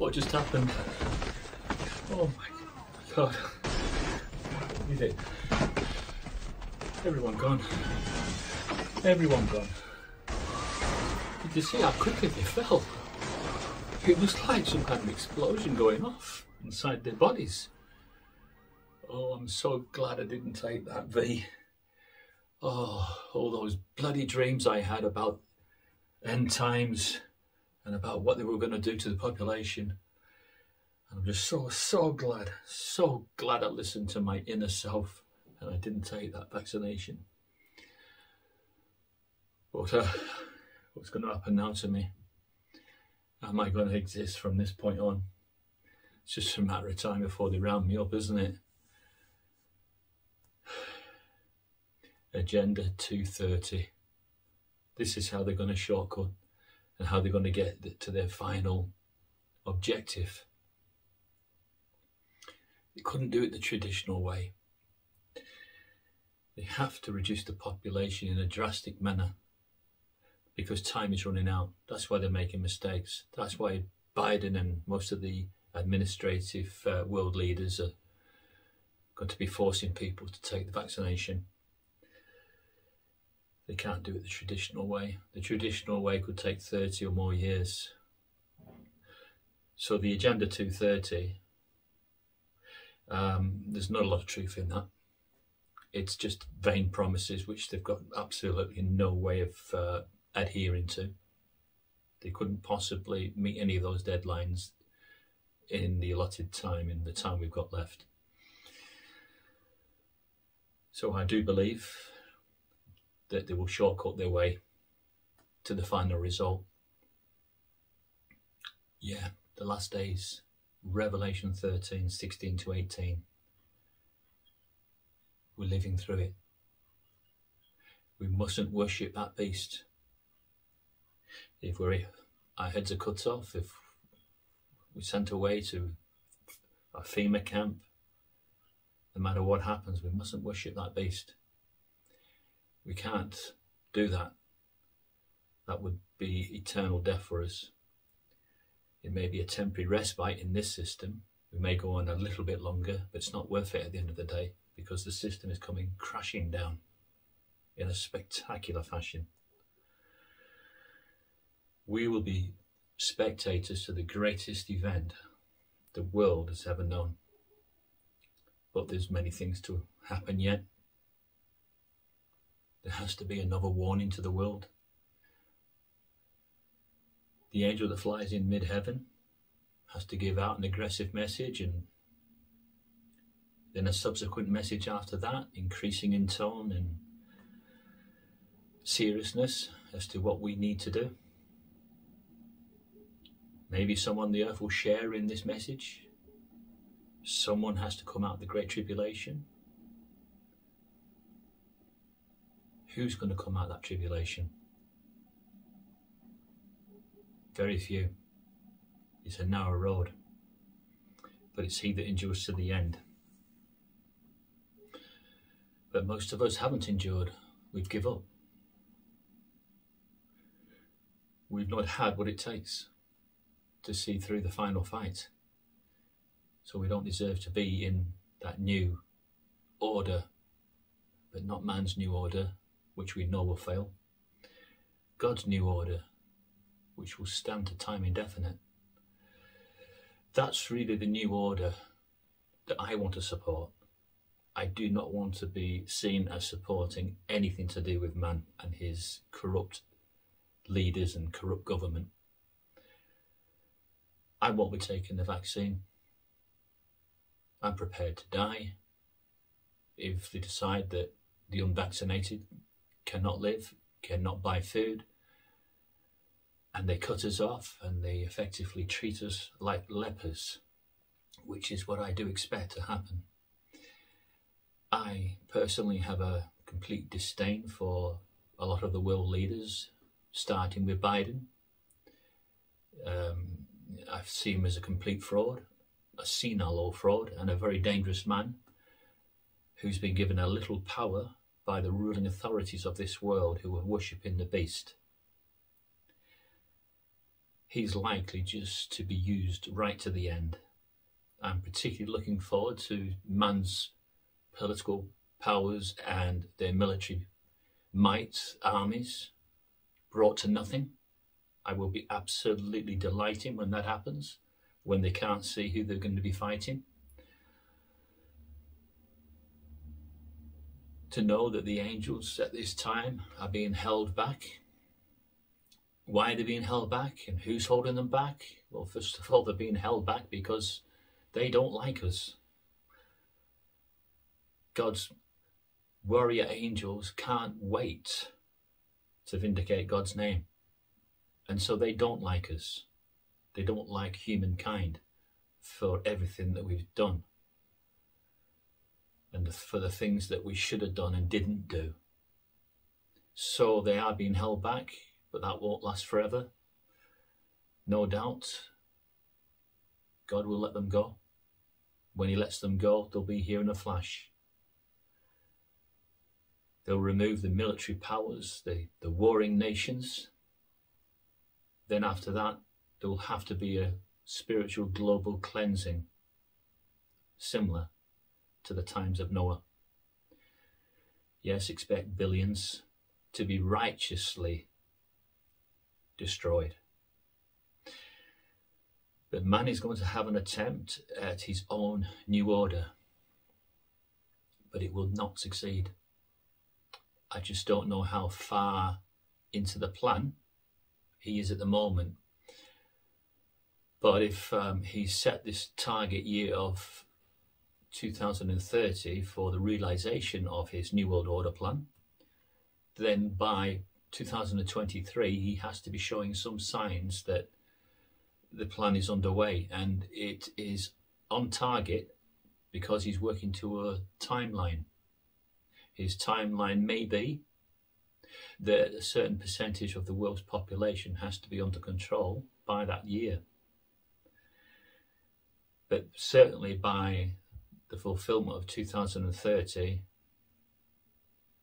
What just happened? Oh my God. Is it? Everyone gone. Everyone gone. Did you see how quickly they fell? It was like some kind of explosion going off inside their bodies. Oh, I'm so glad I didn't take that V. Oh, all those bloody dreams I had about end times and about what they were going to do to the population. I'm just so glad I listened to my inner self and I didn't take that vaccination. But what's going to happen now to me? Am I going to exist from this point on? It's just a matter of time before they round me up, isn't it? Agenda 230. This is how they're going to shortcut and how they're going to get to their final objective. They couldn't do it the traditional way. They have to reduce the population in a drastic manner because time is running out. That's why they're making mistakes. That's why Biden and most of the administrative world leaders are going to be forcing people to take the vaccination. They can't do it the traditional way. The traditional way could take 30 or more years. So the Agenda 230, there's not a lot of truth in that. It's just vain promises which they've got absolutely no way of adhering to. They couldn't possibly meet any of those deadlines in the allotted time, in the time we've got left. So I do believe that they will shortcut their way to the final result. Yeah, the last days, Revelation 13, 16 to 18. We're living through it. We mustn't worship that beast. If our heads are cut off, if we're sent away to a FEMA camp, no matter what happens, we mustn't worship that beast. We can't do that. That would be eternal death for us. It may be a temporary respite in this system. We may go on a little bit longer, but it's not worth it at the end of the day because the system is coming crashing down in a spectacular fashion. We will be spectators to the greatest event the world has ever known. But there's many things to happen yet. There has to be another warning to the world. The angel that flies in mid-heaven has to give out an aggressive message and then a subsequent message after that, increasing in tone and seriousness as to what we need to do. Maybe someone on the earth will share in this message. Someone has to come out of the Great Tribulation. Who's going to come out of that tribulation? Very few. It's a narrow road, but it's he that endures to the end. But most of us haven't endured. We've given up. We've not had what it takes to see through the final fight. So we don't deserve to be in that new order, but not man's new order, which we know will fail. God's new order, which will stand to time indefinite. That's really the new order that I want to support. I do not want to be seen as supporting anything to do with man and his corrupt leaders and corrupt government. I won't be taking the vaccine. I'm prepared to die if they decide that the unvaccinated cannot live, cannot buy food, and they cut us off and they effectively treat us like lepers, which is what I do expect to happen. I personally have a complete disdain for a lot of the world leaders, starting with Biden. I see him as a complete fraud, a senile old fraud, and a very dangerous man who's been given a little power by the ruling authorities of this world who are worshipping the beast. he's likely just to be used right to the end. I'm particularly looking forward to man's political powers and their military might, armies, brought to nothing. I will be absolutely delighted when that happens, when they can't see who they're going to be fighting. To know that the angels at this time are being held back. Why are they being held back and who's holding them back? Well, first of all, they're being held back because they don't like us. God's warrior angels can't wait to vindicate God's name. And so they don't like us. They don't like humankind for everything that we've done and for the things that we should have done and didn't do. So they are being held back, but that won't last forever. No doubt, God will let them go. When he lets them go, they'll be here in a flash. They'll remove the military powers, the warring nations. Then after that, there will have to be a spiritual global cleansing, similar to the times of Noah. Yes, expect billions to be righteously destroyed. But man is going to have an attempt at his own new order, but it will not succeed. I just don't know how far into the plan he is at the moment. But if he set this target year of 2030 for the realization of his New World Order plan, then by 2023 he has to be showing some signs that the plan is underway, and it is on target because he's working to a timeline. His timeline may be that a certain percentage of the world's population has to be under control by that year. But certainly by the fulfillment of 2030,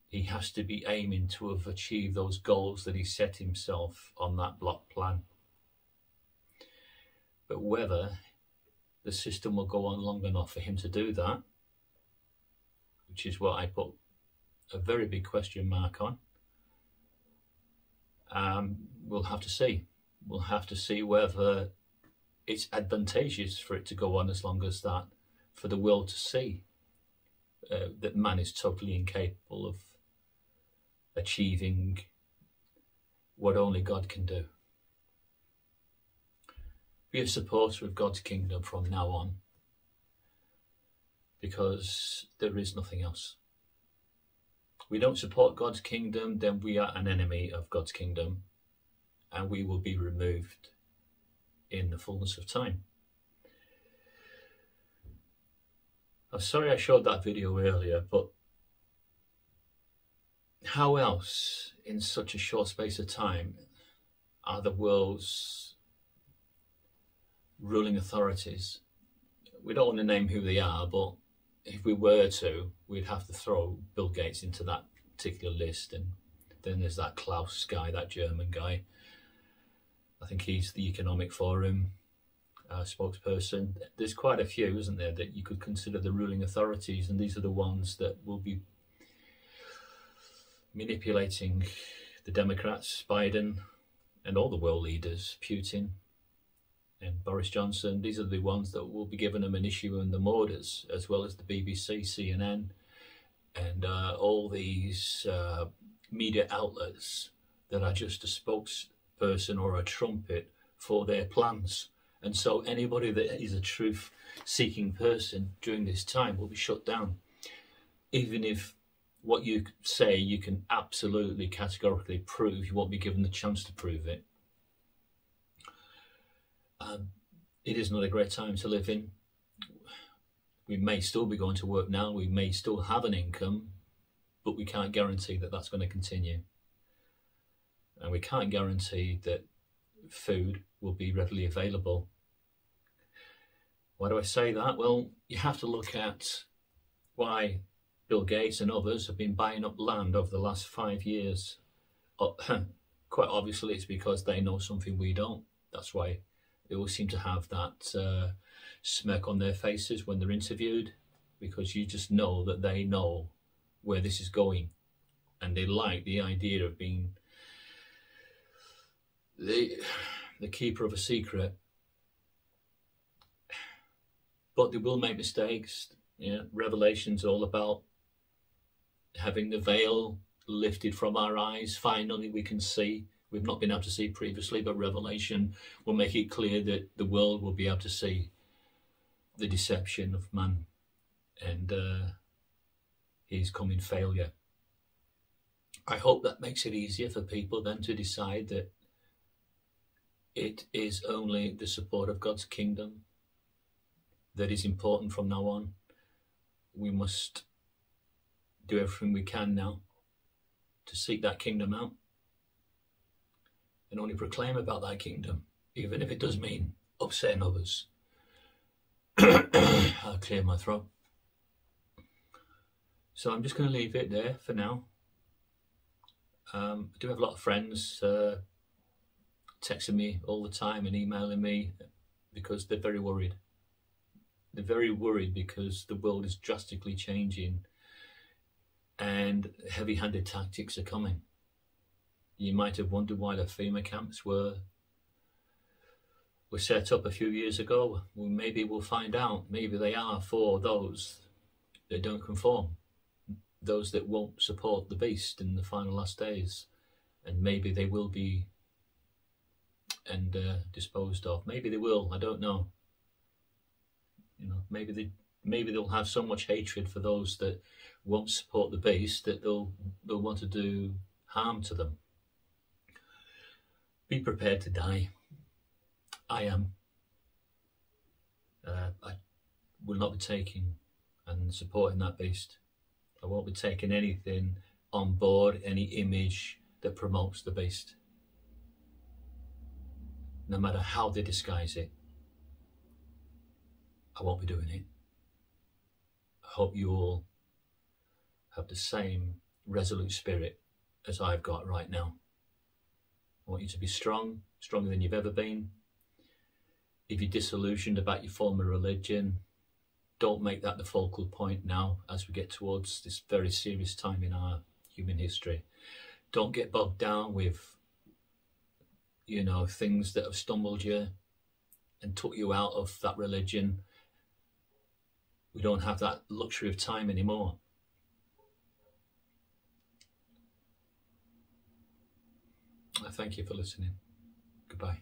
he has to be aiming to have achieved those goals that he set himself on that block plan. But whether the system will go on long enough for him to do that, which is what I put a very big question mark on, we'll have to see. We'll have to see whether it's advantageous for it to go on as long as that, for the world to see that man is totally incapable of achieving what only God can do. Be a supporter of God's kingdom from now on, because there is nothing else. We don't support God's kingdom, then we are an enemy of God's kingdom, and we will be removed in the fullness of time. I'm sorry I showed that video earlier, but how else in such a short space of time are the world's ruling authorities? We don't want to name who they are, but if we were to, we'd have to throw Bill Gates into that particular list. And then there's that Klaus guy, that German guy. I think he's the Economic Forum spokesperson. There's quite a few, isn't there, that you could consider the ruling authorities, and these are the ones that will be manipulating the Democrats, Biden, and all the world leaders, Putin and Boris Johnson. These are the ones that will be giving them an issue in the orders, as well as the BBC, CNN, and all these media outlets that are just a spokesperson or a trumpet for their plans. And so anybody that is a truth-seeking person during this time will be shut down, even if what you say you can absolutely categorically prove. You won't be given the chance to prove it. It is not a great time to live in. We may still be going to work now, we may still have an income, but we can't guarantee that that's going to continue. And we can't guarantee that food will be readily available. Why do I say that? Well, you have to look at why Bill Gates and others have been buying up land over the last 5 years. Quite obviously, it's because they know something we don't. That's why they all seem to have that smirk on their faces when they're interviewed, because you just know that they know where this is going, and they like the idea of being the keeper of a secret. But they will make mistakes. Yeah, Revelation's all about having the veil lifted from our eyes. Finally, we can see. We've not been able to see previously, but Revelation will make it clear that the world will be able to see the deception of man and his coming failure. I hope that makes it easier for people then to decide that it is only the support of God's kingdom that is important from now on. We must do everything we can now to seek that kingdom out and only proclaim about that kingdom, even if it does mean upsetting others. I'll clear my throat. So I'm just going to leave it there for now. I do have a lot of friends texting me all the time and emailing me because they're very worried. They're very worried because the world is drastically changing and heavy-handed tactics are coming. You might have wondered why the FEMA camps were set up a few years ago. Well, maybe we'll find out. Maybe they are for those that don't conform, those that won't support the beast in the final last days, and maybe they will be disposed of. Maybe they will. I don't know. You know, maybe they'll have so much hatred for those that won't support the beast that they'll want to do harm to them. Be prepared to die. I am. I will not be taking and supporting that beast. I won't be taking anything on board, any image that promotes the beast, no matter how they disguise it. I won't be doing it. I hope you all have the same resolute spirit as I've got right now. I want you to be strong, stronger than you've ever been. If you're disillusioned about your former religion, don't make that the focal point now as we get towards this very serious time in our human history. Don't get bogged down with, you know, things that have stumbled you and took you out of that religion. We don't have that luxury of time anymore. I thank you for listening. Goodbye.